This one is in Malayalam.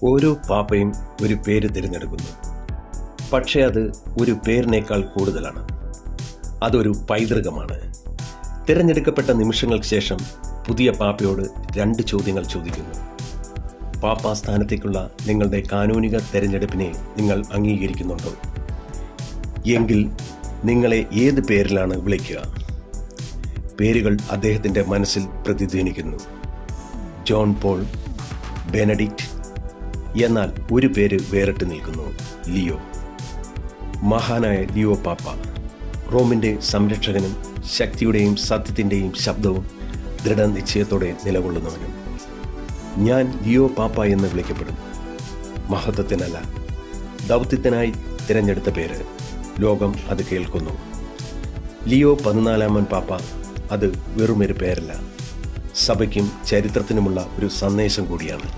ഓരോ പാപ്പയും ഒരു പേര് തിരഞ്ഞെടുക്കുന്നു. പക്ഷേ അത് ഒരു പേരിനേക്കാൾ കൂടുതലാണ്. അതൊരു പൈതൃകമാണ്. തിരഞ്ഞെടുക്കപ്പെട്ട നിമിഷങ്ങൾക്ക് ശേഷം പുതിയ പാപ്പയോട് 2 ചോദ്യങ്ങൾ ചോദിക്കുന്നു. പാപ്പാ സ്ഥാനത്തേക്കുള്ള നിങ്ങളുടെ കാനൂനിക തെരഞ്ഞെടുപ്പിനെ നിങ്ങൾ അംഗീകരിക്കുന്നുണ്ടോ? എങ്കിൽ നിങ്ങളെ ഏത് പേരിലാണ് വിളിക്കുക? പേരുകൾ അദ്ദേഹത്തിൻ്റെ മനസ്സിൽ പ്രതിധ്വനിക്കുന്നു. John Paul, Benedict. എന്നാൽ ഒരു പേര് വേറിട്ട് നിൽക്കുന്നു: ലിയോ. മഹാനായ ലിയോ പാപ്പ, റോമിൻ്റെ സംരക്ഷകനും ശക്തിയുടെയും സത്യത്തിൻ്റെയും ശബ്ദവും ദൃഢനിശ്ചയത്തോടെ നിലകൊള്ളുന്നവനും. ഞാൻ ലിയോ പാപ്പ എന്ന് വിളിക്കപ്പെടുന്നു. മഹത്വത്തിനല്ല, ദൗത്യത്തിനായി തിരഞ്ഞെടുത്ത പേര്. ലോകം അത് കേൾക്കുന്നു. ലിയോ 14 പാപ്പ അത് വെറുമൊരു പേരല്ല, സഭയ്ക്കും ചരിത്രത്തിനുമുള്ള ഒരു സന്ദേശം കൂടിയാണ്.